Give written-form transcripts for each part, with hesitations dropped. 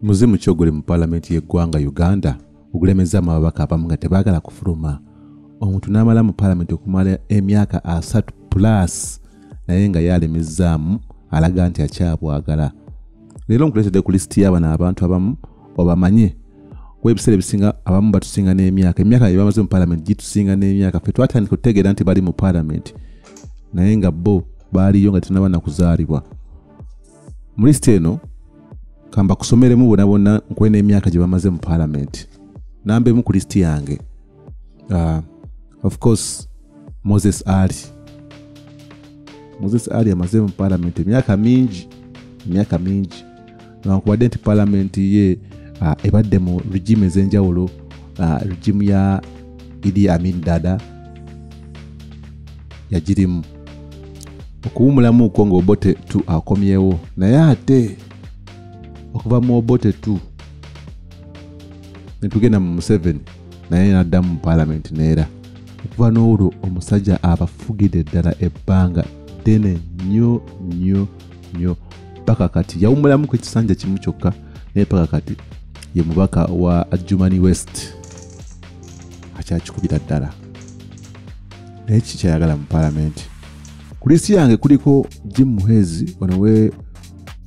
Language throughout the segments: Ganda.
Muzimu ki oguli mu paalamenti y'eggwanga Uganda ogulemeza ababaka abamu nga tebaagala kufuluma? Omuntu n'amala mu paalamenti okumala emyaka 3+ naye nga yalemezzaamu alaga nti akyabwagala. Leero nkuleetedde ku lisiti y'abano abantu abamu obamanye. Ebiseera ebisinga abamu batusinga n'emyaka. Emyaka gye bamaze mu paalamenti gitusinga n'emyaka. Ffe twatandika okutegeera nti bali mu paalamenti naye nga bo baaliyo nga tennaba na kuzaalibwa. Mu lisiti eno kamba kusomeremu bonna nkwena emyaka gye bamaze mu paalamenti. Nambemu ku lisiti yange. Of course, Moses Ali. Moses Ali amaze mu paalamenti emyaka mingi. Newankubadde nti paalamenti ye ebadde mu regime ez'enjawulo, regime ya Idi Amin Dada yagirimu. Okuwumulamu uko nga Obote 2 akomyewo, naye ate okuva mu Obote 2 netugenda mu Museveni naye n'addamu mu paalamenti neera. Okuva n'olwo omusajja abafugidde ddala ebbanga ddene nnyo paka kati yawumulamu ku ekisanja kimu kyokka naye paka kati ye mubaka wa Adjumani West akyakikubira ddala. Naye kiki kyayagala mu paalamenti? Ku lisiti yange kuliko Jim Muhezi wano we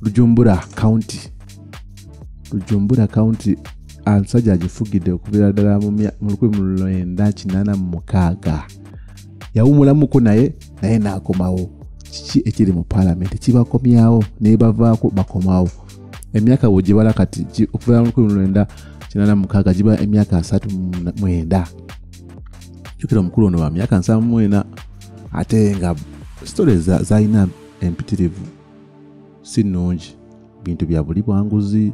Lujumbura County omusajja agifugidde okubira ddala mu 1986. Yawumulamuko naye n'akomawo. Kiki ekiri mu paalamenti kibakomyawo ne bavaako bakomawo? Emyaka bw'ogibala kati okuva mu 1986 giba emyaka 39. Jjukira omukulu ono wa myaka 74 ate nga stories zalina empitirivu si nnungi. Bintu bya buli bwanguzi,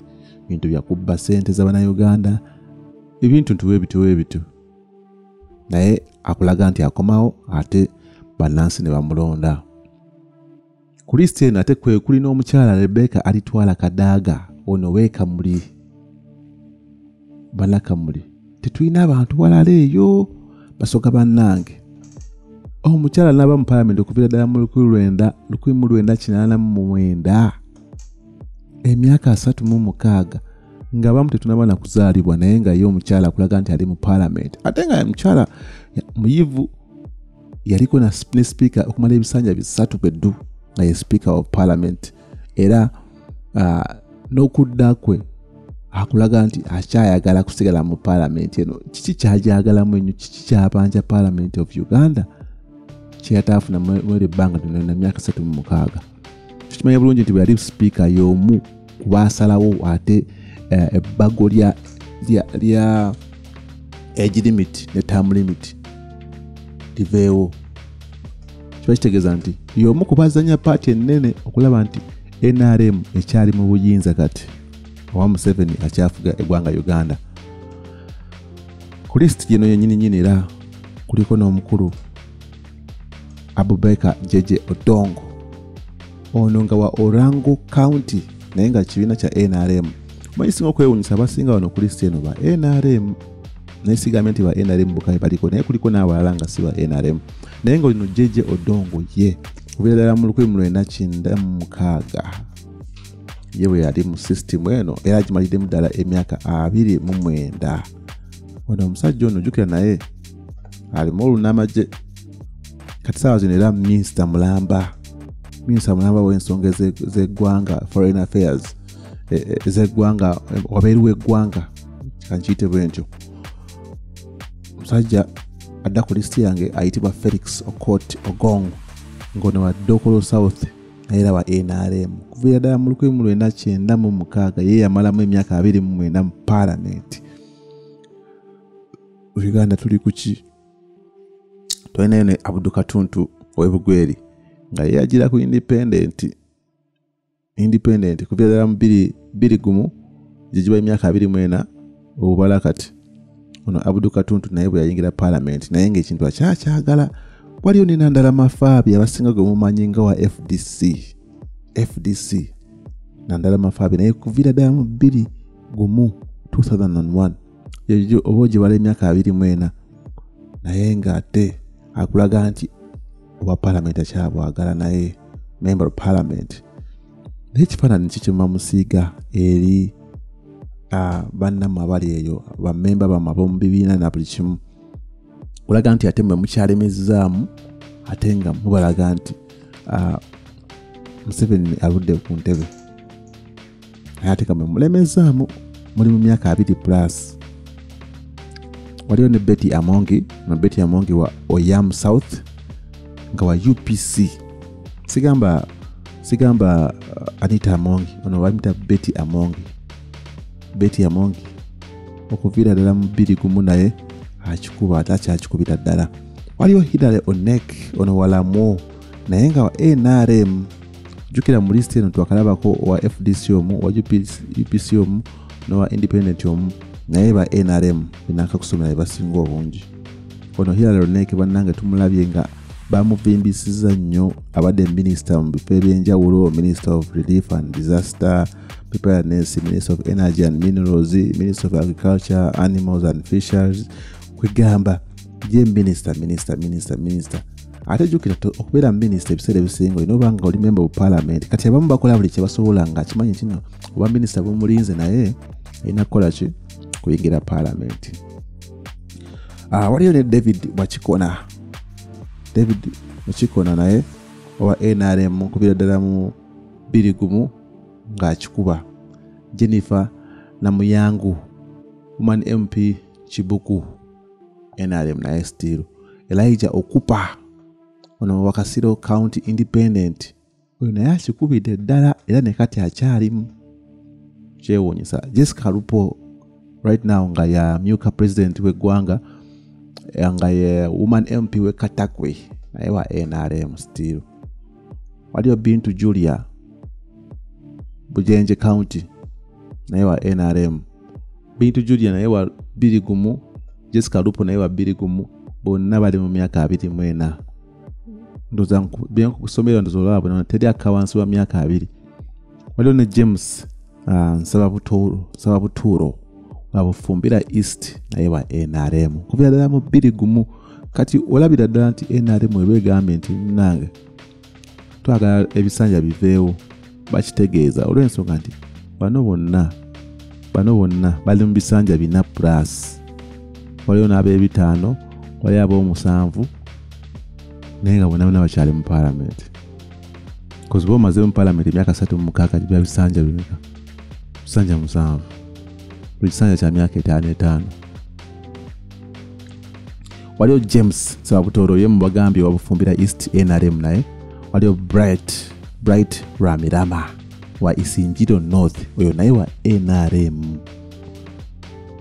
bintu bya kubba ssente z'Abannayuganda, ebintu ntuweebitu. Naye akulaga nti akomawo ate bannansi ne bamulonda. Ku lisiti eno ate kuli n'omukyala Rebecca Alitwala Kadaaga ono weekamuli. Banakamuli tetulina abantu walala eyo basoka bannange. Omukyala n'aba mu paalamenti okuviira ddala mu 1989. Emyaka 36 nga bamu tetunaba na kuzaalibwa naye nga ye omukyala akulaga nti ali mu paalamenti. Ate nga omukyala muyivu yaliko ne speaker okumala ebisanja 3 beddu nga ye speaker of parliament. Era n'okudda kwe akulaga nti akyayagala kusigala mu paalamenti eno. Kiki kyajagalamu ennyo? Kiki kyabanja Parliament of Uganda kyeyataafuna mwere ebbanga lyonna emyaka 36? Tukimanyi bulungi nti bwe yali speaker y'omu kubaasalawo ate ebbago lya age limit ne term limit liveewo. Kiba kitegeeza nti y'omu kubazanya paati ennene okulaba nti NRM ekyali mu buyinza kati owa Museveni akyafuga eggwanga Uganda. Ku lisiti gino yennyini era kuliko n'omukulu Abubakar Jeje Odongo. Ono nga wa Orango County naye nga kibiina kya NRM. Manyi singa okwewuunyisa abasinga wano ku lisiti eno ba NRM. Naye sigambye nti ba NRM bukayi baliko naye kuliko n'abalala nga si ba NRM. Naye nga olino Jeje Odongo ye okubeera ddala mu 1996 ye bwe yali mu system eno era agimaliddemu ddala emyaka 29. Ono omusajja ono jjukira naye alimu olunnamagye kati saawa zino era minisita mulamba w'ensonga z'eggwanga, foreign affairs ez'eggwanga, wabeeru w'eggwanga kankiyite bwe ntyo. Omusajja adda ku lisiti yange ayitibwa Felix Okot Ogong ng'ono wa Dokolo South naye era wa NRM. Kuviira ddala mu 1996 ye yamalamu emyaka 24 mu paalamenti. Uganda tuli kuki? Tulinayo ne Abdul Katuntu ow'Ebugweri nga ye yagira ku independent kuviira ddala mu 21 gye giba emyaka 24 obubala kati. Ono Abdul Katuntu naye bwe yayingira paalamenti naye ng'ekintu akyakyagala. Waliyo ne Nandala Mafaabi abasinga gwe mumanyi nga wa FDC. Nandala Mafaabi naye kuviira ddala mu 2001 oba ogibala emyaka 24 naye ng'ate akulaga nti owa paalamenti akyabwagala naye member of parliament. Naye ekifaananyi kiki mumamusiiga eri bannammwe abali eyo bammemba bammwe ab'omu bibiina na buli kimu olaga nti ate mmwe mukyalemezaamu ate nga mubalaga nti Museveni aludde ku ntebe naye ate nga mmwe mulemezaamu muli mu myaka 2+. Waliwo ne Betty Amongi wa Oyam South nga wa UPC sigamba Anita Amongi ono bamita Betty Amongi okuviira ddala mu 2 naye akikuba atakyakikubira ddala. Waliwo Hillary Onek ono walamu naye nga wa NRM jukira mu list eno twakalabako wa FDC omu wa UPC omu nowa independent omu naye ba NRM binakakusomera basinga obungi. Ono Hillary Onek bannange tumulabye nga bamuvimbisiza nnyo abadde minister mu bifo ebyenjawulo, Minister of Relief and Disaster Preparedness, Minister of Energy and Minerals, Minister of Agriculture, Animals and Fisheries. Kwegamba ye minister ate jukira okubeera minister ebiseera ebisinga olina obanga oli member of parliament kati abamu bakola buli kye basobola nga kimanyi kino oba minister bumulinze naye alina kukola ki kuyingira parliament. Waliyo ne David Wachikona naye owa NRM kubira ddala mu 2 ng'akikuba. Jennifer Namuyangu Woman MP Chibuku NRM naye still. Elijah Okupa ono wa Kasiro County Independent oyo naye akikubidde ddala era ne kati akyalimu kyewuunyisa. Jessica Lupo right now nga ya myuka president w'eggwanga nga ye woman MP we Katakwe naye wa NRM still. Waliyo Bintu Julia Bujenje County naye wa NRM. Bintu Julia naye wa 2, Jessica Lupo naye wa 2, bonna bali mu myaka 24. Ndoza bien kusomera ndozo labo na tedi akawansi wa myaka 2. Waliyo ne James Sababuturo wabufumbira East naye wa NRM kubira ddala mu 2 kati olabira ddala nti NRM ebegambye nti nange twagala ebisanja biveewo bakitegeeza olw'ensonga nti bano bonna bali mu bisanja 4+. Waliyo n'ab'ebitaano waliyo ab'omusanvu naye nga bonna bakyali mu parliament kozi boomaze mu parliament emyaka 36 bya bisanja bimeka bisanja 7 buli kisanja kya myaka 5. Waliyo James Sababutoro ye mu bagambye wabufumbira East NRM naye. Waliyo Bright Ramirama wa Isinjiro North oyo naye wa NRM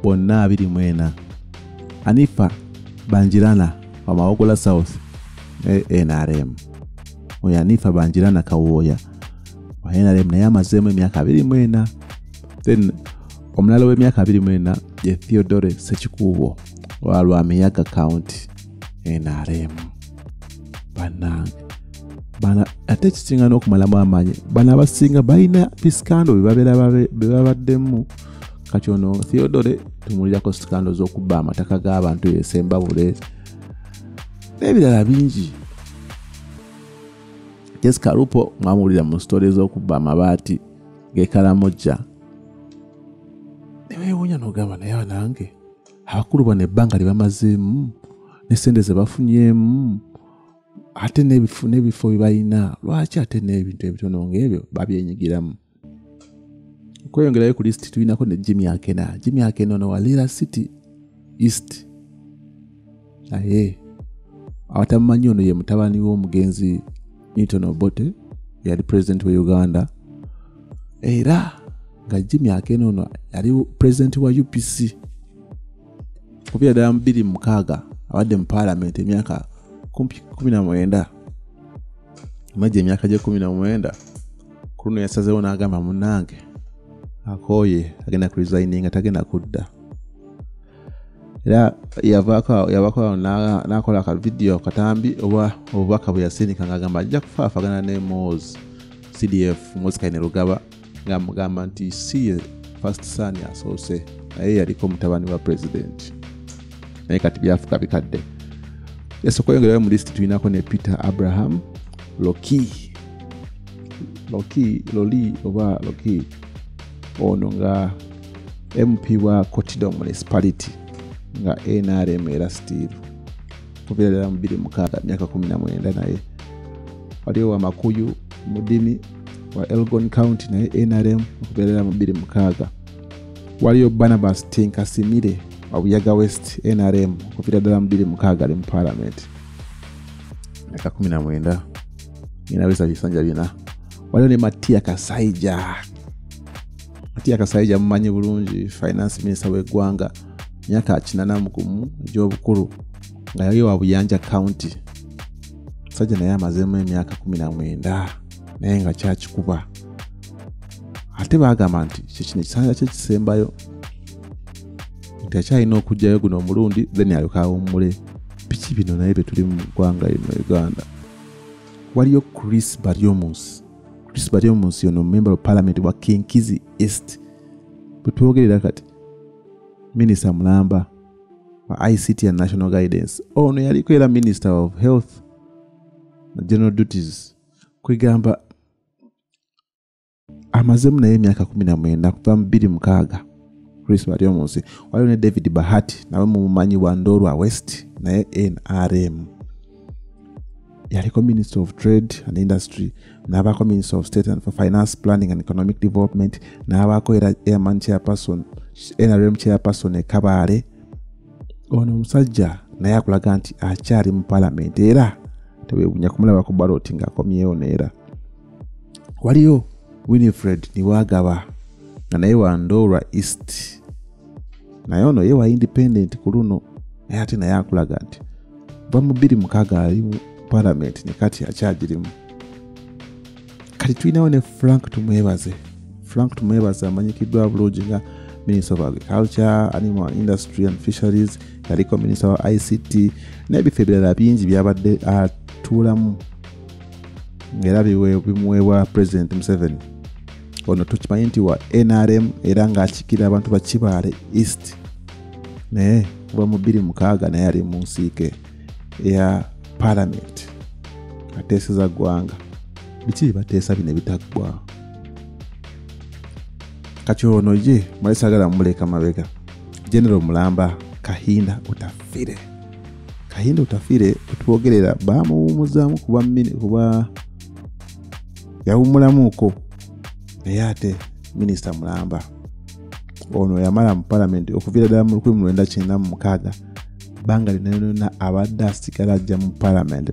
bonna 24. Anifa Banjirana wa Mawogola South NRM oyo Anifa Banjirana Kawoya wa NRM naye amazeemu emyaka 24. Then omulala w'emyaka 24 ye Theodore Sekikubo wa Lwamiyaga County NRM. Bana ate kisinga n'okumalamu amaanyi bana abasinga balina biskando bebabaddemu kati ono Theodore tumulirako skando z'okubba amataka g'abantu esembabule n'ebirala bingi. Jessica Lupo mwamulira mu stories z'okubba amabaati g'Ekaramoja neweewuunya n'ogamba naye nange abakulu bano ebbanga lye bamazeemu n'essente ze bafunyemu ate n'ebifo bye balina lwaki ate n'ebintu ebitono ng'ebyo babyenyigiramu. Okweyongerayo ku list tulinako ne Jimmy Akena ono wa Lira City East naye abatamumanyi ono ye mutabani w'omugenzi Milton Obote yali president wa Uganda era nga Jimmy Akena ono yali president wa UPC kubira ddala 2006 abadde mu parliament emyaka 19. Imagine emyaka gye 19 kuno yasazeewo n'agamba munnange akooye agenda ku resigning tagenda kudda. Era yavako n'akola ka video katambi obubaka bwe yasindika ng'agamba ajja kufaafagana ne Moz CDF Moz Kainerugaba ng'amugamba nti si ye first son yasoose naye yaliko mutabani wa president naye kati byafuka bikadde. Okweyongerayo mu list tulinako ne Peter Abraham Loki ono nga MP wa Kotido Municipality nga NRM era still kubeera mu 2006 myaka 19 naye. Waliwo wa Makuyu Mudimi wa Elgon County naye NRM kubeera mu 2006. Waliwo Barnabas Tinkasimire wa Buyaga West NRM kubeera mu 2006 ali mu parliament myaka 19 inaweza bisanja bina. Waliwo ne Matia Kasaija. Matia Kasaija mumanyi bulungi finance minister w'eggwanga myaka 89 egy'obukulu nga yali wa Buyanja County. Sajja naye amazemu emyaka 19 naye nga kyakikuba. Ate baagamba nti kino kisanja kye kisembayo nti akyalina okujjayo guno omulundi then alyoka awummule. Biki bino naye bye tuli mu ggwanga lino Uganda. Waliyo Chris Baryomus. Chris Baryomus yono member of parliament wa Kinkizi East. Bwe twogerera kati Minister Mulamba wa ICT and National Guidance. Ono yaliko era Minister of Health and General Duties. Kwigamba amazemu naye emyaka 19 kuva mu 2006. Chris Baryomus. Waliwo ne David Bahati nawe mumanyi wa Ndorwa West naye NRM. Yaliko Minister of Trade and Industry, n'abaako Minister of State and for Finance, Planning and Economic Development, n'abaako era Airman Chairperson, NRM Chairperson e Kabale. Ono omusajja naye akulaga nti akyali mu parliament era teweewuunya kumulaba ku ballot ng'akomyewo neera. Waliyo Winifred Niwagaba nga naye wa Ndorwa East. Naye ono ye wa independent ku luno naye ate naye akulaga nti va mu 2006 ali mu parliament ne kati akyagirimu. Kati tulinawo ne Frank Tumwebaze. Frank Tumwebaze amanyikiddwa bulungi nga Minister of Agriculture, Animal Industry and Fisheries, yaliko Minister wa ICT n'ebifo ebirala bingi byabadde atuulamu ng'era bimuweebwa President Museveni. Ono tukimanyi nti wa NRM era ng'akikira abantu ba Kibaale East naye kuva mu 2006 naye ali mu nsiike eya parliament ateeseza ggwanga. Biki bateesa bino ebitaggwa? Kati ono ye mwalisagala muleka mabega. General Mulamba Kahinda Utafire. Kahinda Utafire tutwogerera bamuwumuzaamu kuba yawummulamuuko naye ate Minister Mulamba ono yamala mu parliament okuviira ddala mu 1996 banga linena abadde asigala ajja mu parliament.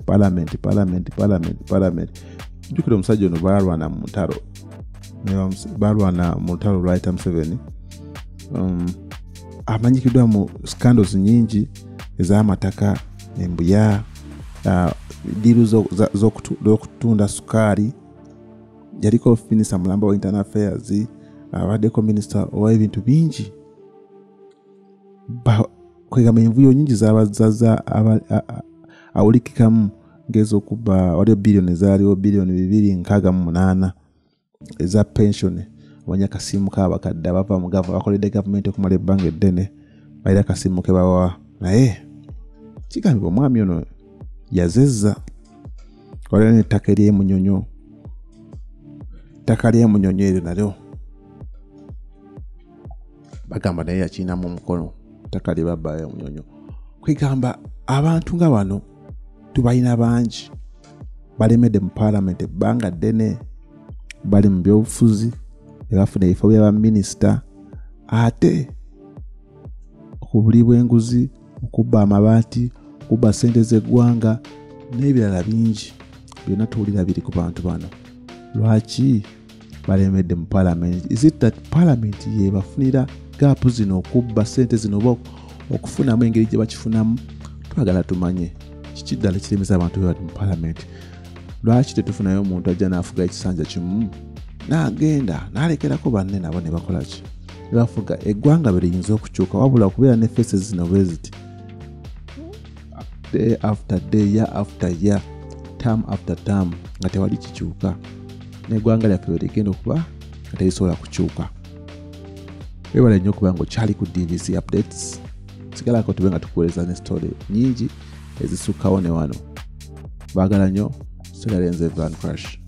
Jukira omusajja ono balwana mu ntalo Right Museveni. Amanyikiddwa mu scandals nyingi ez'amataka, embuya, diiru z'okutunda sukaari. Yaliko Minister Mulamba wa Internal Affairs, abaddeko Minister ow'ebintu bingi. Kwegamba envuyo nyingi z'abazaza awulikikamu ng'ez'okuba waliwo biliyoni ezaaliwo biliyoni 268 eza pension. Wanya akasimu k'abakadde abava mu bakoledde gavumenti okumala ebbanga eddene balina akasimu ke bawa. Naye kigambibwa omwami ono yazezza. Waliwo n'ettaka ery'emunyonyo. Ettaka ly'emunyonyo eryo nalyo bagamba naye yakinamu omukono. Ettaka lye babba emunyonyo. Kwigamba abantu nga bano tubalina bangi balemedde mu parliament ebbanga ddene, bali mu byobufuzi ebafuna ebifo by'abaminisita, ate okubulibwa enguzi, okubba amabaati, okubba ssente z'eggwanga n'ebirala bingi byonna tuwulira biri ku bantu bano. Lwaki balemedde mu parliament? Is it that parliament ye bafunira gaapu zino, okubba ssente zino oba okufunamu engeri gye bakifunamu? Twagala tumanye kiki ddala kiremesa abantu bali mu parliament. Lwaki tetufunayo omuntu ajja n'afuga ekisanja kimu n'agenda n'alekerako banne nabo ne bakola ki? Ne bafuga eggwanga bwe liyinza okukyuka, wabula okubeera ne faces zino bwe ziti day after day, year after year, term after term nga tewali kikyuka. N'eggwanga lyaffe bwe ligenda okuba nga terisobola kukyuka. Webale nnyo okuba ng'okyali ku DVC updates. Sigalako tube nga tukuweereza ne story nyingi ezisukkawo ne wano. Baagala nnyo. Sigala nze Van Crush.